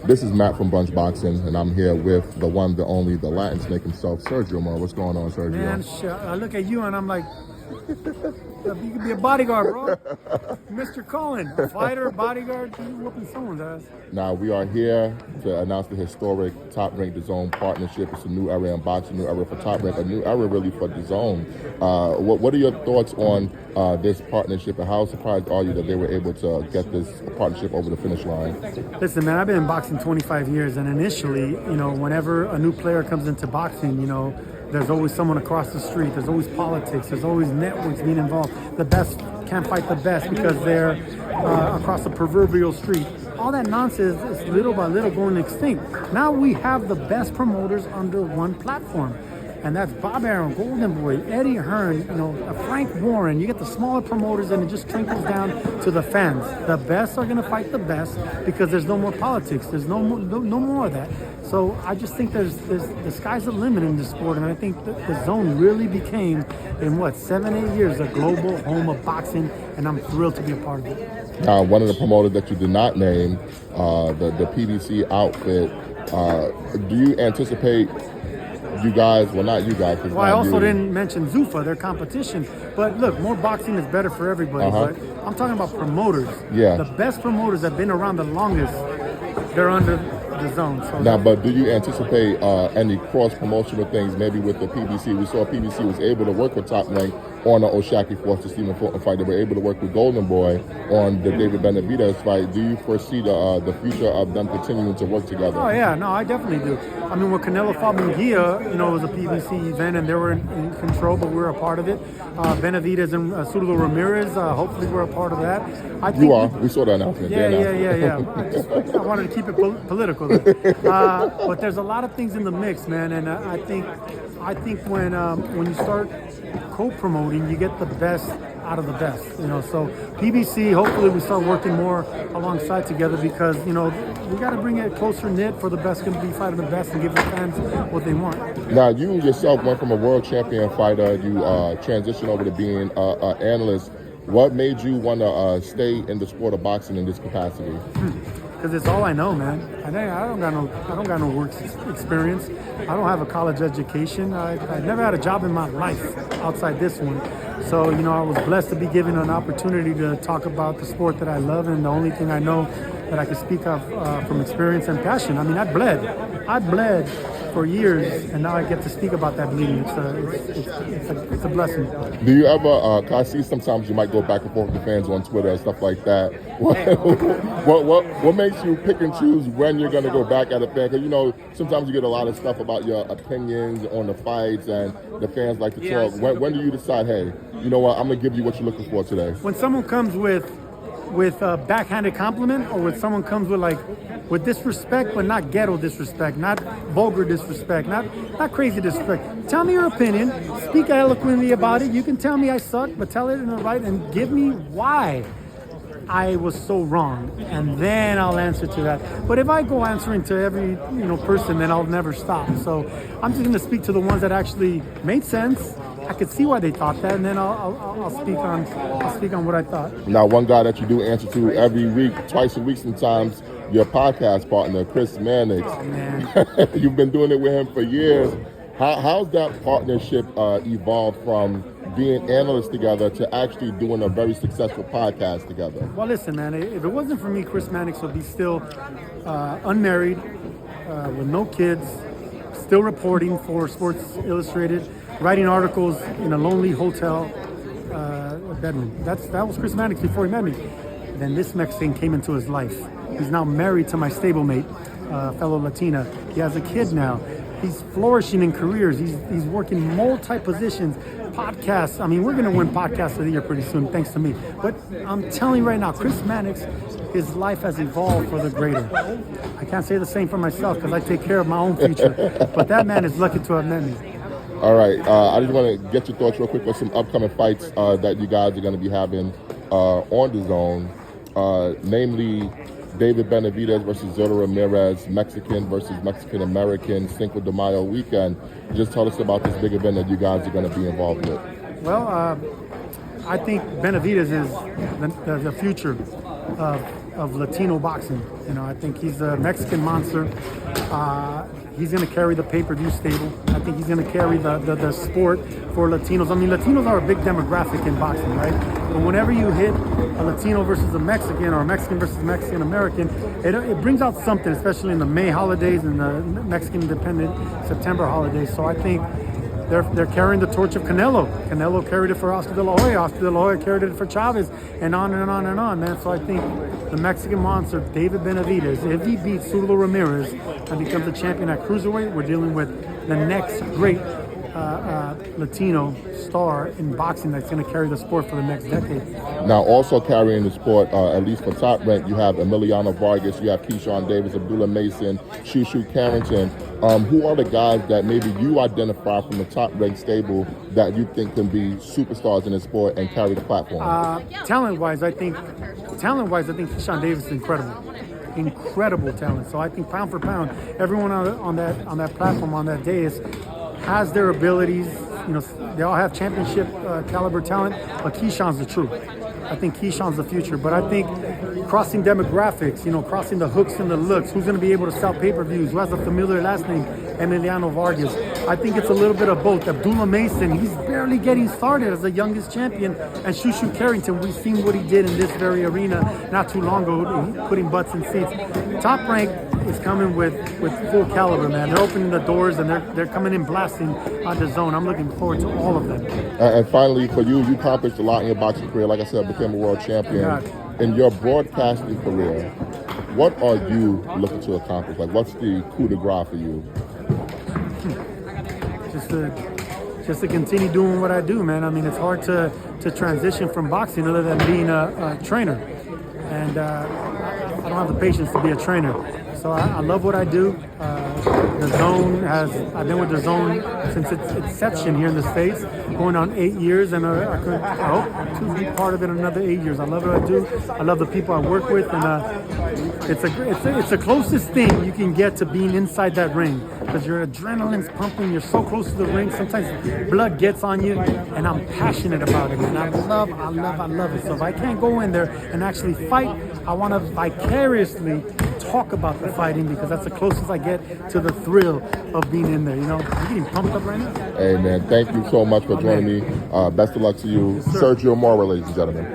This is Matt from Brunch Boxing, and I'm here with the one, the only, the Latin snake himself, Sergio Mora. What's going on, Sergio? Man, I look at you and I'm like, you could be a bodyguard, bro. Mr. Cullen, a fighter, bodyguard, you whooping someone's ass. Now, we are here to announce the historic Top Rank DAZN partnership. It's a new era in boxing, new era for Top Rank, a new era really for DAZN. What are your thoughts on this partnership, and how surprised are you that they were able to get this partnership over the finish line? Listen, man, I've been in boxing 25 years, and initially, whenever a new player comes into boxing, there's always someone across the street. There's always politics. There's always networks being involved. The best can't fight the best because they're across the proverbial street. All that nonsense is little by little going extinct. Now we have the best promoters under one platform. And that's Bob Arum, Golden Boy, Eddie Hearn, Frank Warren. You get the smaller promoters, and it just trickles down to the fans. The best are going to fight the best because there's no more politics. There's no more of that. So I just think there's the sky's the limit in this sport, and I think the DAZN really became, in 7-8 years, a global home of boxing, and I'm thrilled to be a part of it. Now, one of the promoters that you did not name, the PBC outfit, do you anticipate you guys, well, not you guys. Well, I also didn't mention Zuffa, their competition. But look, more boxing is better for everybody. But I'm talking about promoters. Yeah. The best promoters that have been around the longest, they're under DAZN. So now, but do you anticipate any cross-promotional things, maybe with the PBC? We saw PBC was able to work with Top Rank on the Oshaki Foster Stephen Fulton fight. They were able to work with Golden Boy on the David Benavidez fight. Do you foresee the future of them continuing to work together? Oh, yeah. No, I definitely do. I mean, when Canelo fought Munguia, it was a PBC event, and they were in control, but we were a part of it. Benavidez and Surdo Ramirez, hopefully we're a part of that. I think you are. We saw the announcement. Yeah. I wanted to keep it political. But there's a lot of things in the mix, man, and I think when you start co-promoting, you get the best out of the best, So PBC, hopefully we start working more alongside together because, we got to bring it closer knit for the best going to be fighting the best and give the fans what they want. Now, you yourself went from a world champion fighter, you transitioned over to being an analyst. What made you want to stay in the sport of boxing in this capacity? Because it's all I know, man. I don't got no work experience. I don't have a college education. I never had a job in my life outside this one. So, I was blessed to be given an opportunity to talk about the sport that I love, and the only thing I know that I can speak of from experience and passion. I mean, I bled for years, and now I get to speak about that bleeding. It's a blessing. Do you ever? I see sometimes you might go back and forth with fans on Twitter and stuff like that. What makes you pick and choose when you're going to go back at a fan? Because sometimes you get a lot of stuff about your opinions on the fights, and the fans like to talk. When do you decide, hey, you know what, I'm going to give you what you're looking for today? When someone comes with a backhanded compliment, or when someone comes with disrespect, but not ghetto disrespect, not vulgar disrespect, not crazy disrespect. Tell me your opinion, speak eloquently about it. You can tell me I suck, but tell it in the right, and give me why I was so wrong, and then I'll answer to that. But if I go answering to every person, then I'll never stop. So I'm just going to speak to the ones that actually made sense. I could see why they thought that, and then I'll speak on what I thought. Now, one guy that you do answer to every week, twice a week sometimes, your podcast partner, Chris Mannix. Oh, man. You've been doing it with him for years. How's that partnership evolved from being analysts together to actually doing a very successful podcast together? Well, listen, man, if it wasn't for me, Chris Mannix would be still unmarried, with no kids, still reporting for Sports Illustrated, writing articles in a lonely hotel bedroom. That was Chris Mannix before he met me. Then this Mexican came into his life. He's now married to my stablemate, fellow Latina. He has a kid now. He's flourishing in careers. He's working multi-positions, podcasts. I mean, we're going to win Podcast of the Year pretty soon, thanks to me. But I'm telling you right now, Chris Mannix, his life has evolved for the greater. I can't say the same for myself because I take care of my own future. But that man is lucky to have met me. All right. I just want to get your thoughts real quick on some upcoming fights that you guys are going to be having on DAZN, namely David Benavidez versus Zurdo Ramirez, Mexican versus Mexican American, Cinco de Mayo weekend. Just tell us about this big event that you guys are going to be involved with. Well, I think Benavidez is the future of of Latino boxing. You know, I think he's a Mexican monster. He's going to carry the pay-per-view stable. I think he's going to carry the sport for Latinos. I mean, Latinos are a big demographic in boxing, right? But whenever you hit a Latino versus a Mexican, or a Mexican versus Mexican American, it brings out something, especially in the May holidays and the Mexican Independent September holidays. So I think they're carrying the torch of Canelo. Canelo carried it for Oscar De La Hoya. Oscar De La Hoya carried it for Chavez, and on and on and on, man. So I think the Mexican monster, David Benavidez, if he beats Zurdo Ramirez and becomes a champion at cruiserweight, we're dealing with the next great Latino star in boxing that's going to carry the sport for the next decade. Now, also carrying the sport, at least for Top Rank, you have Emiliano Vargas, you have Keyshawn Davis, Abdullah Mason, Shushu Carrington. Who are the guys that maybe you identify from the Top Rank stable that you think can be superstars in the sport and carry the platform? Talent-wise, I think Keyshawn Davis is incredible talent. So I think pound for pound, everyone on that platform, on that dais, has their abilities. You know, they all have championship caliber talent, but Keyshawn's the truth. I think Keyshawn's the future. But I think crossing demographics, you know, crossing the hooks and the looks, who's going to be able to sell pay-per-views, who has a familiar last name, Emiliano Vargas. I think it's a little bit of both. Abdullah Mason, he's barely getting started as the youngest champion. And Shushu Carrington, we've seen what he did in this very arena not too long ago, putting butts in seats. Top Rank is coming with full caliber, man. They're opening the doors and they're coming in blasting on DAZN. I'm looking forward to all of them. And finally, for you accomplished a lot in your boxing career. Like I said, became a world champion. In your broadcasting career, what are you looking to accomplish? Like, what's the coup de grace for you? Just to continue doing what I do, man. I mean, it's hard to transition from boxing other than being a trainer. And I don't have the patience to be a trainer. So I love what I do. I've been with DAZN since its inception here in the States, going on 8 years, and I hope to be part of it another 8 years. I love what I do. I love the people I work with, and it's the closest thing you can get to being inside that ring, because your adrenaline's pumping. You're so close to the ring. Sometimes blood gets on you, and I'm passionate about it. And I love it. So if I can't go in there and actually fight, I want to vicariously talk about the fighting, because that's the closest I get to the thrill of being in there. You know, I'm getting pumped up right now. Hey, man, thank you so much for joining me. Best of luck to you. Yes, Sergio Mora, ladies and gentlemen.